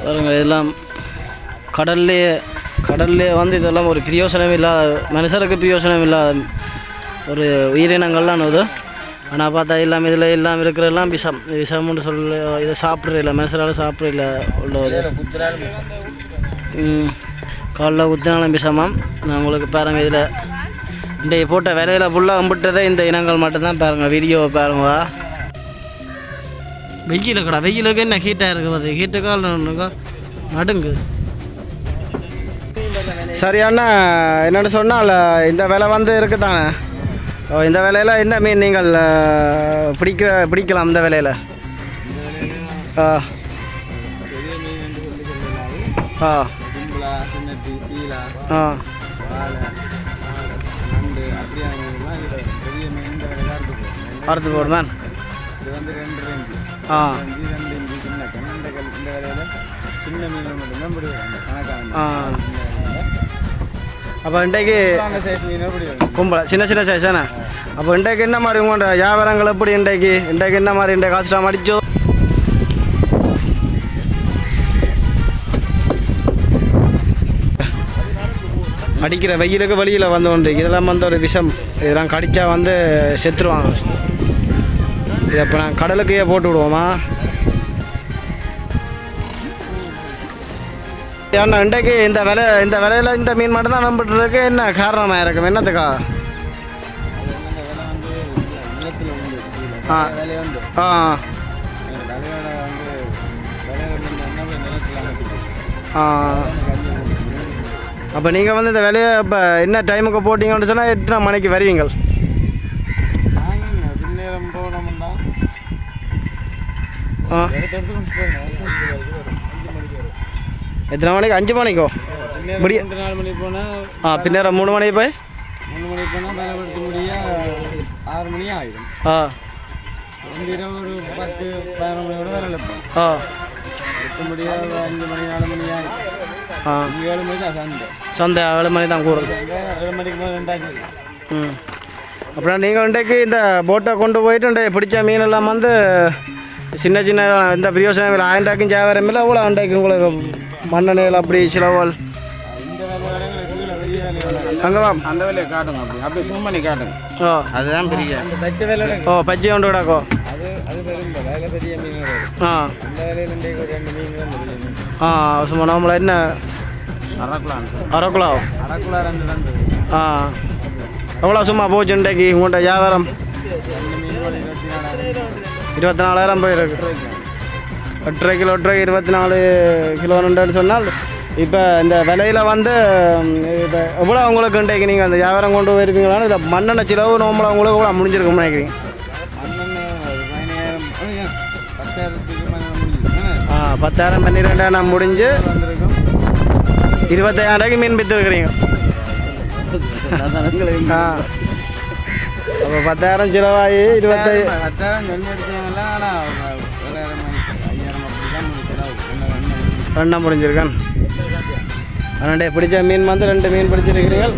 பாருங்கள் இதெல்லாம் கடல்லே வந்து இதெல்லாம் ஒரு பிரயோசனம் இல்லாத மனுஷருக்கு பிரயோசனம் இல்லாத ஒரு உயிரினங்கள்லாம் இது. ஆனால் பார்த்தா எல்லாம் இதில் எல்லாம் இருக்கிறதெல்லாம் விஷம்னு சொல்ல இதை சாப்பிட்றதில்ல, மனுஷரால் சாப்பிட்றதில்ல உள்ளது. காலில் குத்தினாலும் விஷமாம். நான் உங்களுக்கு பாருங்கள் இதில் இன்றைக்கு போட்ட விலையில் ஃபுல்லாக கும்பிட்டதே இந்த இனங்கள் மட்டும்தான். பாருங்கள் வீடியோவை பாருங்க. வெயிலுக்கு என்ன ஹீட்டாக இருக்குது பார்த்து ஹீட்டுக்கால் நடுங்கு. சரியான என்னென்னு சொன்னால் இந்த விலை வந்து இருக்குது தானே. இந்த விலையில் என்ன மீன் நீங்கள் பிடிக்கலாம் இந்த விலையில்? அறுத்து போடுமே. அப்போ இன்றைக்கு கும்பல சின்ன சைஸ் தானே. அப்போ இன்றைக்கு என்ன மாதிரி உங்களோட வியாபாரங்கள் எப்படி? இன்றைக்கு என்ன மாதிரி இன்றைக்கு காஸ்ட்டாக அடிச்சோ? அடிக்கிற வெயிலுக்கு வெளியில் வந்து கொண்டு இதெல்லாம் வந்து ஒரு விஷம். இதெல்லாம் கடித்தா வந்து செத்துருவாங்க. இதை இப்போ நான் கடலுக்கே போட்டு விடுவோமா? ஏன்னா இன்றைக்கு இந்த விலையில் இந்த மீன் மட்டும்தான் நம்பிட்டுருக்கு. என்ன காரணமாக இருக்கும்? என்னத்துக்கா? அப்போ நீங்கள் வந்து இந்த விலையை இப்போ என்ன டைமுக்கு போட்டிங்கன்னு சொன்னால் எத்தனை மணிக்கு வருவீங்க? எத்தனை மணிக்கு? 5 மணிக்கோ முடிய 4 மணிக்கு போனால் பின்னேற 3 மணிக்கு போய் 3 மணிக்கு போனால் மேலே படுத்து முடிய 6 மணி ஆகிடும். இரவு ஒரு 10-11 மணியோட வேலை இருப்போம். முடிய 5 மணி 4 மணி ஆகிடும். 7 மணி தான் சந்தை 7 மணி தான் கூறுது. 7 மணிக்கு போய் 2 அப்புறம் நீங்கள் இன்றைக்கு இந்த போட்டை கொண்டு போயிட்டு பிடிச்ச மீனெல்லாம் வந்து சின்ன இந்த பிரயோசனம் இல்லை. 1000 ரூபாய்க்கும் வியாபாரம் இல்லை. அவ்வளோ இன்றைக்கு உங்களுக்கு மண்ணெண்ணெயில் அப்படி சிலவால் அங்கே அந்த வேலையை காட்டுங்க. அப்படி ஜூம் பண்ணி காட்டுங்க. அதுதான் பெரிய பச்சை கொண்டு விடாக்கோ. சும்மா நம்மள என்ன அரைக்குலா எவ்வளோ சும்மா போச்சு இன்றைக்கு உங்கள்கிட்ட வியாபாரம்? 24,000 போயிருக்கு. 8 கிலோ 24 கிலோன்னு சொன்னால் இப்போ இந்த விலையில் வந்து இப்போ எவ்வளோ உங்களுக்கு இன்றைக்கு நீங்கள் அந்த வியாபாரம் கொண்டு போயிருக்கீங்களா? இல்லை மண்ணெண்ணெய் சிலவு நோம்பளை உங்களுக்கு எவ்வளோ முடிஞ்சிருக்கும்னு நினைக்கிறீங்க? 10,000 12,000 முடிஞ்சு 25,000 ரூபாய்க்கு மீன் விற்றுருக்குறீங்க. அப்போ 10,000 சிலவாகி 25,000 ரெண்டாக முடிஞ்சிருக்கான். ஆனால் பிடிச்ச மீன் வந்து 2 மீன் பிடிச்சிருக்கிறீர்கள்.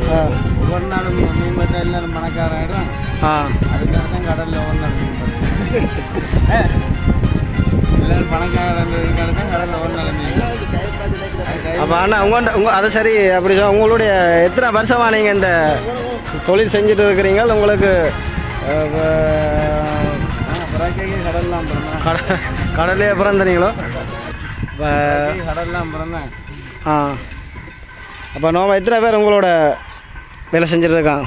ஒவ்வொரு நாளும் மீன் பார்த்தா எல்லாரும் பணக்காராயிடும். அதுக்காக தான் கடலில் ஒன்றால் மீன் எல்லாரும் பணக்காரங்க தான் கடலில் ஒன்றால் மீன். அப்போ ஆனால் உங்கள் அது சரி. அப்படி உங்களுடைய எத்தனை வருஷமாக நீங்கள் இந்த தொழில் செஞ்சுட்டு இருக்கிறீங்க? உங்களுக்கு கடல்லே பிறந்தீங்களோ? இப்போ கடல்லாம் பிறந்தேன். அப்போ நம்ம எத்தனை பேர் உங்களோட வேலை செஞ்சுட்ருக்காங்க?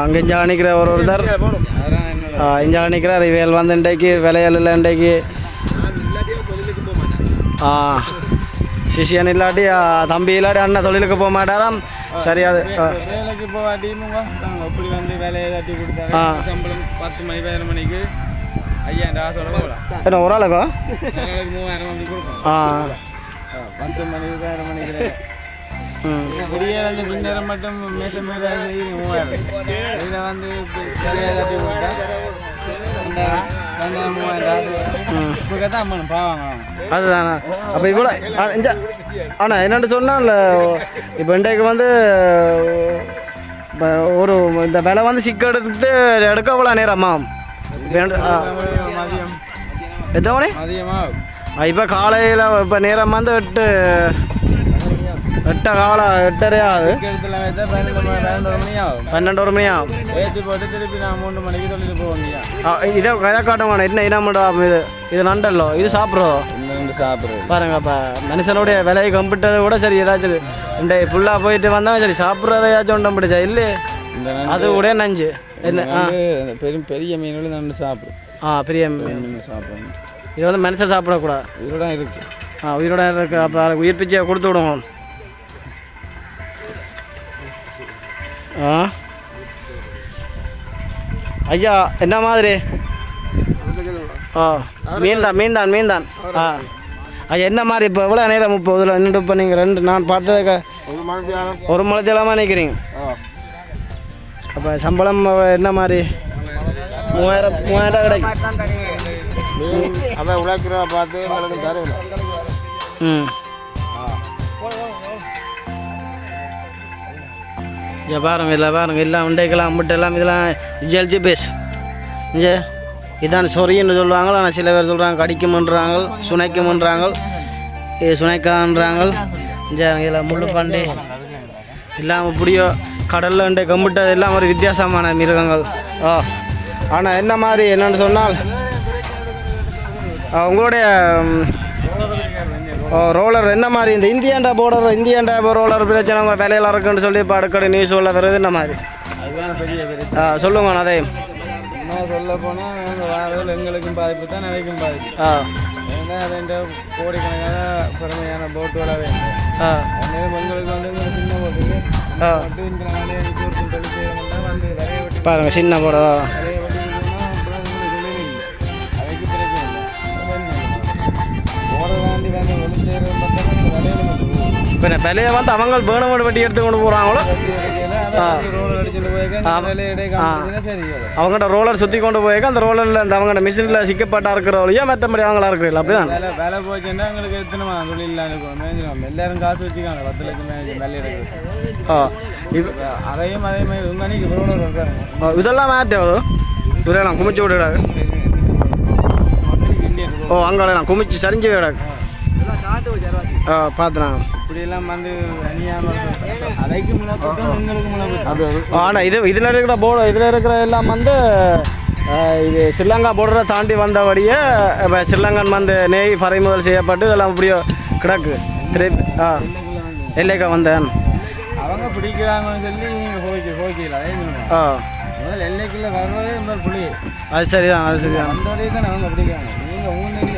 அங்கே இஞ்சா நிற்கிற ஒருத்தர் இஞ்சா நிற்கிறார். இவையல் வந்து இன்றைக்கு விலையல் இல்லை. இன்றைக்கு சிஷியன் இல்லாட்டி தம்பி இல்லாட்டி அண்ணன் தொழிலுக்கு போக மாட்டாராம். சரி. அது வேலைக்கு போவாட்டி எப்படி வந்து வேலையை தட்டி கொடுத்தாங்க. சம்பளம் 10 மணி 11 மணிக்கு 5,000 போகலாம். என்ன ஒரு ஆளுக்கா? 3,000 வந்து கொடுக்கும். 10 மணி 11 மணிக்கு விடிய வந்து பின்னேரம் மட்டும் மேசம் மேலே 3,000. இதில் வந்து வேலையை தட்டி கொடுத்தா 2,000 தான் அம்மன் பாவாங்க. அதுதானே. அப்போ இவ்வளோ ஆனால் என்னென்னு சொன்னால் இப்போ இன்றைக்கு வந்து இப்போ ஒரு இந்த விலை வந்து சிக்க எடுத்து எடுக்க அவ்வளோ நேரம்மா? எத்தனை மணி இப்போ காலையில் இப்போ நேரம் வந்து 8 காலம் 8:30 ஆகுது. 12 மணி ஆகும். இதை கதை காட்டுவாங்க என்ன இனம் இது நண்டல்லோ இது சாப்பிட்றோம் பாருங்க. இப்போ மனுஷனுடைய விலையை கம்பிட்டதை கூட சரி ஏதாச்சும் இந்த ஃபுல்லாக போயிட்டு வந்தால் சரி சாப்பிட்றதையாச்சும் ஒன்றும் பிடிச்சா இல்லை அது கூட நஞ்சு என்ன பெரிய மீன்கள் நண்டு சாப்பிடும். பெரிய மீன் சாப்பிடும். இது வந்து மனுஷன் சாப்பிடக்கூடாது. உயிரோட இருக்கு. உயிரோட இருக்கு. அப்போ உயிர் பிச்சையை கொடுத்து விடுவோம். ஐயா என்ன மாதிரி மீன் தான் ஐயா என்ன மாதிரி இப்போ எவ்வளோ நேரம் 30 நின்று இப்போ நீங்கள் 2 நான் பார்த்ததுக்கு 1 மணித்தேலாமா நினைக்கிறீங்க. அப்போ சம்பளம் என்ன மாதிரி 3000 கிடைக்கும். அப்போ உழைக்கிறத பார்த்து உங்களுக்கு தருவில்லை. பாருங்க இல்லை பாருங்க எல்லாம் உண்டைக்கெல்லாம் அம்பிட்டெல்லாம் இதெல்லாம் ஜெல்ஜி பேஸ் இங்கே இதான் சொரின்னு சொல்லுவாங்க. ஆனால் சில பேர் சொல்கிறாங்க கடிக்கும்ன்றாங்க, சுனைக்கும்ன்றாங்க, சுனைக்கான்றாங்க. இதில் முள்ளு பாண்டி எல்லாம் இப்படியோ கடலில் உண்டை கம்பிட்டது எல்லாம் ஒரு வித்தியாசமான மிருகங்கள். ஆனால் என்ன மாதிரி என்னென்னு சொன்னால் உங்களுடைய ரோலர் என்ன மாதிரி இந்த இந்தியாண்டா ரோலர் பிரச்சனை உங்கள் விலையில் இருக்குன்னு சொல்லி இப்போ அடிக்கடி நியூஸ் சொல்ல வருது என்ன மாதிரி சொல்லுங்க. அதே இன்னும் சொல்ல போனால் வாரங்கள் எங்களுக்கும் பாதிப்பு தான் நினைக்கும் பாதிப்பு. ஏன்னா அது கோடிக்கணக்கான பெருமையான போட்டுகளை வேண்டும். எங்களுக்கு வந்து சின்ன போட்டுக்கு பாருங்க சின்ன போட இப்போ விலையை வந்து அவங்க வேணும் வட்டி எடுத்து கொண்டு போகிறாங்களோ அவங்கள்ட்ட ரோலர் சுற்றி கொண்டு போயிருக்க அந்த ரோலரில் அந்த அவங்களோட மிஷினில் சிக்கப்பட்டா இருக்கிறவளையோ மற்றபடி அவங்களா இருக்கிறீங்களா அப்படிதான் வேலை போச்சுன்னா எங்களுக்கு எத்தனை தொழில் இருக்கும். எல்லாரும் காசு வச்சுக்காங்க 10 லட்சம் வேலை இருக்குது. அதையும் அதே மாதிரி உங்க ரோலர் இருக்காங்க. இதெல்லாம் மாட்டாவது இதெல்லாம் குமிச்சு விடுறாங்க. அங்கே நான் குமிச்சு சரிஞ்சு விடாது. பார்த்தேன் இப்படியெல்லாம் வந்து அதைக்கு ஆனால் இதில் இருக்கிற இதில் இருக்கிற எல்லாம் வந்து இது ஸ்ரீலங்கா போர்டரை தாண்டி வந்தபடியே இப்போ ஸ்ரீலங்கன் வந்து நெய் பறிமுதல் செய்யப்பட்டு இதெல்லாம் இப்படியோ கிடக்கு திருப்பி எல்லைக்கா வந்தேன் அவங்க பிடிக்கிறாங்கன்னு சொல்லி நீங்கள் போய்க்கல எல்லைக்குள்ள வர்றதே இன்னொரு புளி. அது சரிதான் அந்த வழியை தான் அவங்க பிடிக்கிறாங்க. நீங்கள்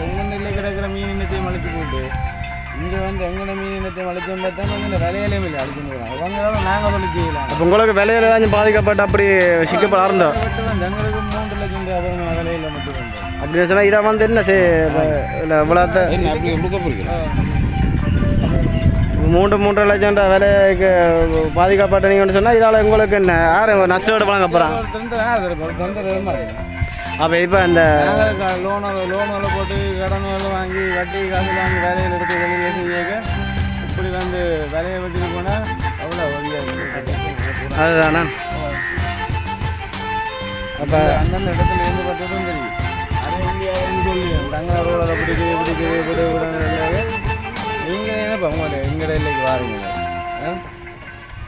உங்கள் நெல்லை கிடக்கிற மீன் இனத்தையும் அழைச்சி போட்டு இங்கே வந்து எங்களோட மீன் இனத்தை அழைச்சி பார்த்தா இந்த விலையிலையும் இல்லை அழைச்சி போகிறாங்க. அவங்களால நாங்கள் சொல்லி செய்யலாம். அப்போ உங்களுக்கு விலையில ஏதாச்சும் பாதிக்கப்பட்டு அப்படி சிக்கப்பட ஆரம்பம் எங்களுக்கு 3 லட்சம் விலையில் மட்டும் வந்தோம். அப்படி சொன்னால் இதை வந்து என்ன இல்லை இவ்வளோத்த அப்படி கொடுக்க போகிறீங்க 3 லட்சம் விலைக்கு பாதிக்கப்பட்ட நீங்கள் சொன்னால் இதால் உங்களுக்கு என்ன யார் நஷ்டம் வழங்க போகிறாங்க. அப்போ இப்போ இந்த லோனில் போட்டு கடனில் வாங்கி வட்டி காசு வாங்கி வேலையில் எடுத்து வெளியே செய்ய இப்படி வந்து விலையை வெட்டிட்டு போனால் அவ்வளோ வழியாக அதுதானே. அப்போ அந்தந்த இடத்துல இருந்து பார்த்ததும் தெரியும். அது இந்தியாவுன்னு சொல்லி தங்க ரோட பிடிக்குது நீங்கள் என்ன உங்களோட எங்கள் இல்லைக்கு வாருங்க.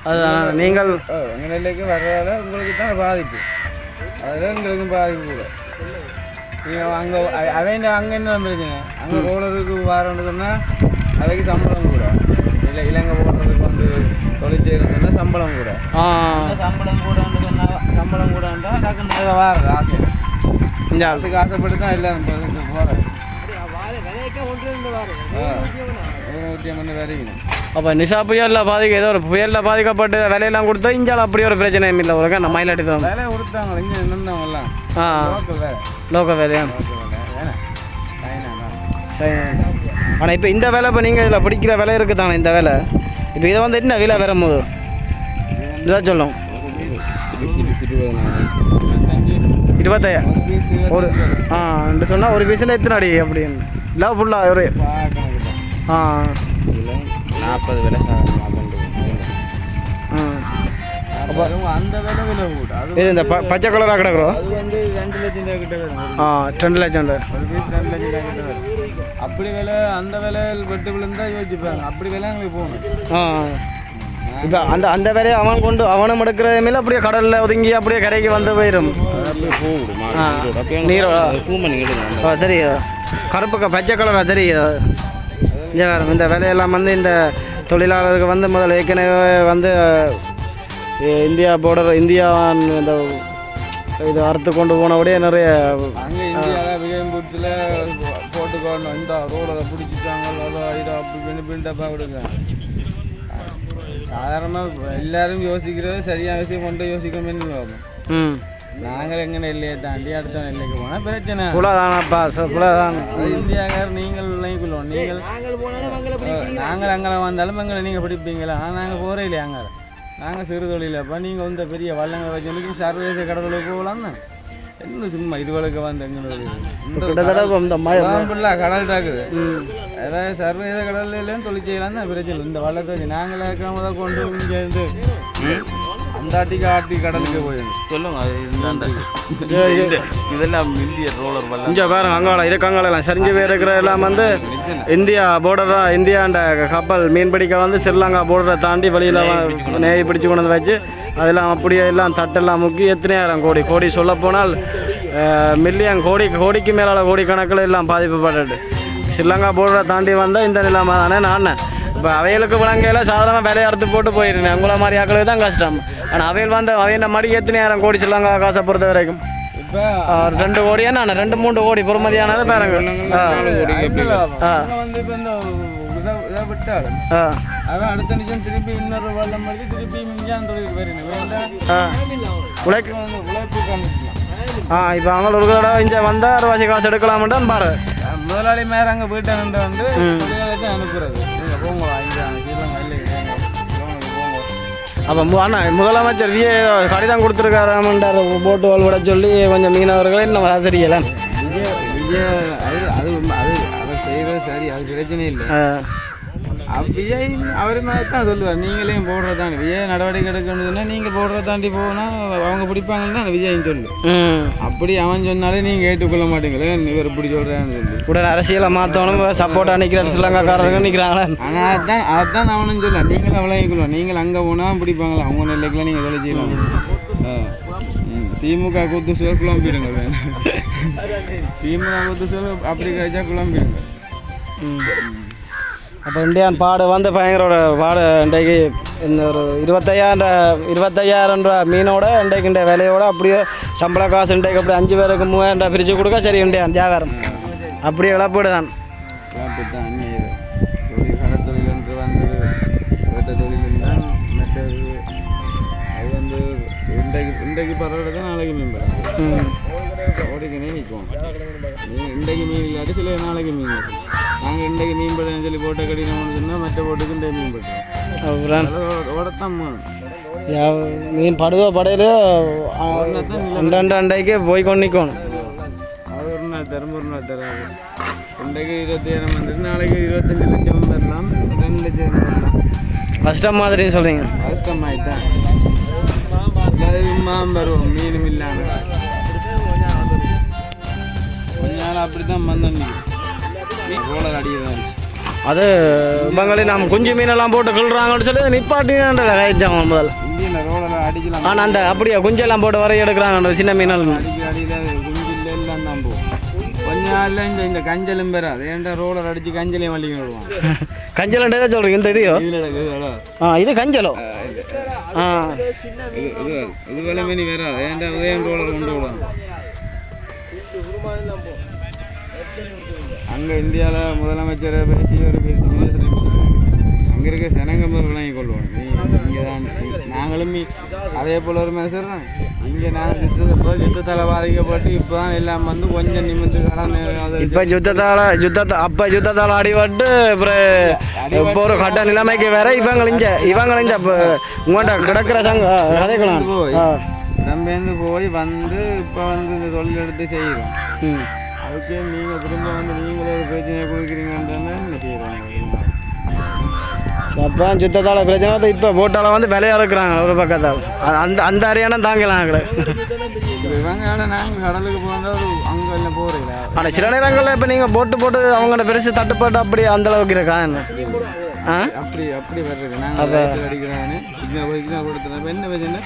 அதுதான் நீங்கள் எங்கள் இல்லைக்கு வர்றதால உங்களுக்கு தான் பாதிப்பு. அதில் எங்களுக்கும் பாதிப்பு கூட. நீங்கள் அங்கே அங்கே என்ன பிரச்சனை அங்கே ரோலருக்கு வாரன்னு சொன்னால் அதுக்கு சம்பளம் கூட இல்லை இலங்கை போடுறதுக்கு வந்து தொழிற்சேர்ந்தா சம்பளம் கூட சம்பளம் கூடன்னு சொன்னால் சம்பளம் கூடன்றா டக்குன்னு வாரது ஆசை இந்த ஆசைக்கு ஆசைப்பட்டு தான் இல்லை நம்ம போகிறேன். அப்போ நிசா புயலில் ஏதோ ஒரு புயலில் பாதிக்கப்பட்டு விலையெல்லாம் கொடுத்தா இஞ்சால் அப்படி ஒரு பிரச்சனையும் இல்லை ஒரு நம்ம மயிலாட்டி தான் வேலை கொடுத்தாங்க இங்கே நின்றவங்கலாம் லோக்கல் வேலையா சரி. ஆனால் இப்போ இந்த வேலை இப்போ நீங்கள் இதில் பிடிக்கிற விலை இருக்குது தானே இந்த வேலை இப்போ இதை வந்து என்ன விலை வரும்போது இதான் சொல்லும் 25 ஒரு இந்த சொன்னால் ஒரு பீஸில் எத்தனை அடி அப்படின்னு இல்லை ஃபுல்லாக ஒரு 40 விலை அப்போ அந்த விலை விலை கூட அது இது இந்த பச்சை கலராக கிடக்குறோம் அது வந்து 2 லட்சம் ரூபா கிட்ட வரும். 2 லட்சம் ஒரு பீஸ் 2 லட்சம் ரூபா கிட்ட வரும். அப்படி விலை அந்த விலையில் வெட்டு விழுந்தா யோசிப்பாங்க. அப்படி விலை எங்களுக்கு போகணும். இப்போ அந்த வேலையை அவனும் எடுக்கிற மேலே அப்படியே கடலில் ஒதுங்கி அப்படியே கரைக்கு வந்து போயிடும். நீர் தெரியுது கருப்பு பச்சை கலராக தெரியுது. இந்த வேலையெல்லாம் வந்து இந்த தொழிலாளருக்கு வந்து முதல்ல ஏற்கனவே வந்து இந்தியா இந்த இது அறுத்து கொண்டு போனபடியே நிறைய அங்கே இந்தியாவில் விஜயம்பூத்தில் போட்டுக்கணும் இந்த ரோடில் பிடிச்சிட்டாங்க இதை அப்படி பில்டப்பாக கொடுக்குறாங்க. சாதாரணமாக எல்லாரும் யோசிக்கிறது சரியான விஷயம் கொண்டு யோசிக்கணும்னு நாங்கள் எங்கே நெல்லையை தாண்டி அடுத்த நெல்லைக்கு போனால் பிரச்சனை இந்தியாக்கார் நீங்கள் நினைக்கணும். நாங்கள் அங்கே வந்தாலும் எங்களை நீங்கள் பிடிப்பீங்களா? ஆனால் நாங்கள் போகிறே இல்லையா அங்கே நாங்கள் சிறு தொழிலப்பா நீங்கள் வந்து பெரிய வள்ளங்களை வச்சு சர்வதேச கடலுக்கு போகலான்னு என்ன சும்மா இதுவளுக்கு வந்து எங்களுக்கு கடல் டாக்குது. அதாவது சர்வதேச கடல்லையும் தொழில் செய்யலாம் தான் பிரச்சனை. இந்த வள்ளத்தை வச்சு நாங்களே இருக்கிறவங்க கொண்டு இங்கே இருந்து ஆர்டிக் கடலுக்கு போயிடும் சொல்லுங்க. இதெல்லாம் இந்திய ரோலர் இங்கே பாருங்க அங்காளம் இதுக்கு அங்காளம் சரிஞ்சு போய் இருக்கிற எல்லாம் வந்து இந்தியா போர்டராக இந்தியாண்ட கப்பல் மீன் பிடிக்க வந்து ஸ்ரீலங்கா போர்டரை தாண்டி வழியில் நெய் பிடிச்சி கொண்டு வந்து வச்சு அதெல்லாம் அப்படியே எல்லாம் தட்டெல்லாம் முக்கி எத்தனையாயிரம் கோடி சொல்லப்போனால் மில்லியன் கோடிக்கு மேலான கோடிக்கணக்கில் எல்லாம் பாதிப்புப்பட்டு ஸ்ரீலங்கா போர்டரை தாண்டி வந்தால் இந்த நிலைமை தானே நான் இப்போ அவைகளுக்கு விளங்கையில் சாதாரணமாக விலையை அறுத்து போட்டு போயிருந்தேன். உங்களை மாதிரி ஆக்களுக்கு தான் கஷ்டம். ஆனால் அவையில் வந்து அவையின மடி எத்தனையாயிரம் கோடி ஸ்ரீலங்கா காசை பொறுத்த வரைக்கும் இப்போ 2 கோடி என்ன 2-3 கோடி பொறுமதியானது பாருங்க. விட்டாலும் அதான் அடுத்த நிமிஷம் திருப்பி இன்னொரு வெள்ளம் மாதிரி திருப்பி மிஞ்சான் தொழிலுக்கு வரணும். உழைப்பு காமிக்கலாம். இப்போ அவங்க ஒரு கடை இங்கே வந்தால் அரைவாசி காசு எடுக்கலாம்ட்டான் பாரு. முதலாளி மேலே அங்கே போயிட்டு வந்து அனுப்புறது போங்க அப்போ முதலமைச்சர் கடிதம் கொடுத்துருக்காராமன்றார் போட்டு வாழ்விட சொல்லி கொஞ்சம் மீனவர்களை இன்னும் தெரியல. அது அதை செய்கிறது சரி, அது பிரச்சனை இல்லை. விஜய் அவர் மாதிரி தான் சொல்லுவார். நீங்களையும் போடுறதாண்டி விஜய் நடவடிக்கை எடுக்கணும்னா நீங்கள் போடுறத தாண்டி போனால் அவங்க பிடிப்பாங்கன்னா அந்த விஜய்னு சொல்லு. அப்படி அவன் சொன்னாலே நீங்கள் ஏற்றுக்கொள்ள மாட்டீங்களே இவர் இப்படி சொல்கிறான்னு சொல்லி உடனே அரசியலை மாற்றணும் சப்போர்ட்டாக நிற்கிற ஸ்ரீலங்காக்காரங்க நிற்கிறாங்களா. ஆனால் அதுதான் அவனும் சொல்ல நீங்களும் அவ்வளோக்குள்ளோம். நீங்கள் அங்கே போனால் பிடிப்பாங்களா அவங்க நெல்லைக்கெல்லாம் நீங்கள் வேலை செய்யலாம். திமுக கூத்து சுவர் குழம்பிடுங்க. திமுக கூத்து சுவர் அப்படி கழிச்சா குழம்பிடுங்க. அப்போ இந்தியான் பாடு வந்து பயங்கரோட பாடு இன்றைக்கு இந்த ஒரு 25,000 ரூபா மீனோட இன்றைக்கு விலையோட அப்படியே சம்பள காசு இன்றைக்கு அப்படி 5 பேருக்கு 3,000 ரூபா பிரித்து கொடுக்க சரி இண்டியான் வியாபாரம் அப்படியே இழப்பீடு தான். கடத்தொழில் என்று வந்தது வெட்ட தொழில் தான் மற்றது. அது வந்து இன்றைக்கு பரவாயில்ல தான் நாளைக்கு மீன் பெறாது. ஓடிக்கனே நிற்கும். இன்றைக்கு மீன் இல்லாட்டி சில நாளைக்கு மீன் இருக்கும். நாங்கள் இன்றைக்கு மீன் படுறேன்னு சொல்லி போட்ட கடினம் சொன்னால் மற்ற போட்டுக்கு இந்த மீன் படுறோம் ஓடத்தான் மீன் படுதோ படையிலையோ அண்டைக்கு போய் கொண்டு நிற்கணும். அது ஒரு நாள் தரும் ஒரு நாள் தராது. இன்றைக்கு 27,000 வந்துட்டு நாளைக்கு 25 லட்சம் தரலாம் 2 லட்சம் தரலாம். கஷ்டம் மாதிரி சொல்கிறீங்க. கஷ்டமாயிட்டான் வருவோம் மீனும் இல்லாமல் கொஞ்ச நாள் அப்படி தான் வந்தோம். ரோலர் அடிதான் இருந்துச்சு. அது பங்காளி நம்ம குஞ்சு மீனெல்லாம் போட்டு கிள்றாங்கன்னு சொல்லி நிப்பாட்டின்னு கைச்சாங்க முதல்ல இந்தியில் ரோலர் அடிக்கலாம். ஆனால் அந்த அப்படியே குஞ்செல்லாம் போட்டு வரைய எடுக்கிறாங்க சின்ன மீனெல்லாம் அடியில் குஞ்சு எல்லாம் தான் போகும். கொஞ்ச நாளில் இந்த கஞ்சலும் பெறாது. ஏன்டா ரோலர் அடித்து கஞ்சலையும் வலிக்க விடுவாங்க. கஞ்சலண்டே தான் சொல்கிறீங்க இந்த இதையோ இது கஞ்சலோ இது வேலை மீனி வராது. ஏன்டா உதயம் ரோலர் கொண்டு விடுவாங்க. அங்கே இந்தியாவில் முதலமைச்சரை பேசி ஒரு பேசி அங்கே இருக்க சனங்கம்பர் விளங்கி கொள்வோம். இங்கே தான் நாங்களும் அதே போல் ஒரு மேசர்தான். இங்கே நாங்கள் யுத்தத்தால் பாதிக்கப்பட்டு இப்போ தான் எல்லாம் வந்து கொஞ்சம் நிமிந்து கடன் இப்போ யுத்தத்தால் அடிபட்டு அப்புறம் இப்போ ஒரு கட்ட நிலைமைக்கு வேற இவங்க இப்போ உங்கள்கிட்ட கிடக்கிற கதைக்கலாம் இடம்பெயர்ந்து போய் வந்து இப்போ வந்து இந்த தொழில் எடுத்து செய்கிறோம். அதுக்கே நீங்கள் திரும்ப வந்து நீங்களே ஒரு பிரச்சனையை கொடுக்குறீங்கன்றதான் என்ன செய்கிறாங்க. அப்போ சுத்தத்தால் பிரச்சனை இப்போ போட்டால் வந்து விலையாக இருக்கிறாங்க ஒரு பக்கத்தால் அந்த அரியானம் தாங்கலாம் இவங்க நாங்கள் கடலுக்கு போனால் அங்கே எல்லாம் போகிறீங்களா? ஆனால் சில நேரங்களில் இப்போ நீங்கள் போட்டு அவங்களோட பெருசு தட்டுப்பாட்டு அப்படி அந்த அளவுக்கு இருக்கா என்ன? அப்படி வர்றது நாங்கள் அடிக்கிறான்னு சிக்னல் கொடுத்துறேன். என்ன பிரச்சனை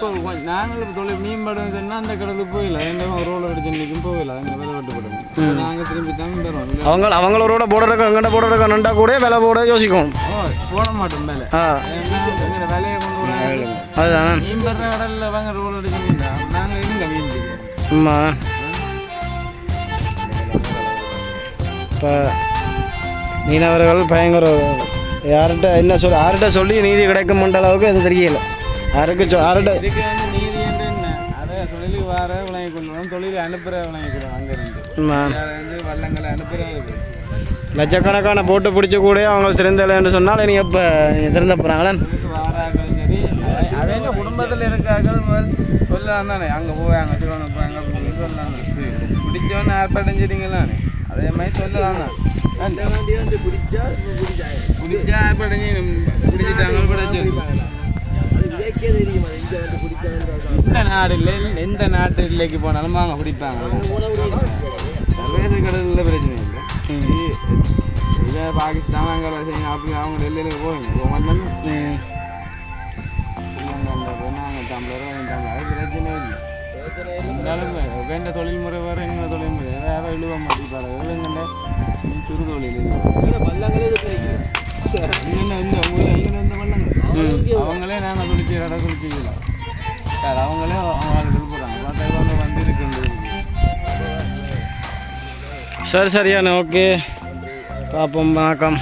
இப்போ நாங்கள் தொழில் மீன்பாடுன்னு சொன்னால் அந்த கடலுக்கு போயிடல எந்த ரோல் அடிச்சு நிற்கும் போகல அங்கே விலை வெட்டுப்படும். நாங்கள் திரும்பி தான் தரோம். அவங்களோட போடுறதுக்கு எங்கள்கிட்ட போடுறதுக்கு நின்றா கூட விலை போட யோசிக்கும். போட மாட்டோம் விலை விலையை கொண்டு வர அதுதான் மீன் படுற கடலில் வாங்க ரோல் அடிச்சு நாங்கள் எங்கே மீன் ஆமாம். இப்போ மீனவர்கள் பயங்கர யார்கிட்ட சொல்லி நீதி கிடைக்கும்ன்ற அளவுக்கு அது தெரியல யாருக்கு இதுக்கு வந்து நீதி என்று என்ன அதை தொழிலுக்கு வர விளங்கி கொண்டு வரும் தொழில் அனுப்புகிற விளங்கி கொடுவோம். அங்கேருந்து வள்ளங்களை அனுப்புகிறது லட்சக்கணக்கான போட்டு பிடிச்ச கூட அவங்க திறந்தலைன்னு சொன்னால் நீ எப்போ திறந்த போகிறாங்களே வாராக்கள் சரி அதே குடும்பத்தில் இருக்கார்கள் சொல்லலாம் தானே அங்கே போய் அங்கே சிறுவனுக்கு போய் அங்கே சொல்லலாம் பிடிச்சவன்னு ஏற்பாடும் சரிங்களானே அதே மாதிரி சொல்லலாம் தான் பிடிச்சா ஏற்பாடு பிடிச்சிட்டாங்க பிடிச்சி இந்த நாடு இல்லை எந்த நாட்டு இல்லைக்கு போனாலும் வாங்க பிடிப்பாங்க. சர்வதேச கடலில் பிரச்சனை இல்லை. இதே பாகிஸ்தான் பங்களாதேஷ் அப்படி அவங்க டெல்லியில் போவாங்க நாங்கள் தமிழர் அது பிரச்சனை இல்லை. இருந்தாலும் வேண்ட தொழில்முறை வேறு எங்கள் தொழில்முறை வேறு இழுவ மாட்டேங்கிறாங்க எங்கள்கிட்ட சிறு தொழில் அவங்களே நாங்கள் குளிச்சு இடம் குளிச்சிக்கலாம் சார் அவங்களே அவங்க போகிறாங்க பார்த்தா வந்து இருக்கு. சரியான ஓகே பார்ப்போம் வணக்கம்.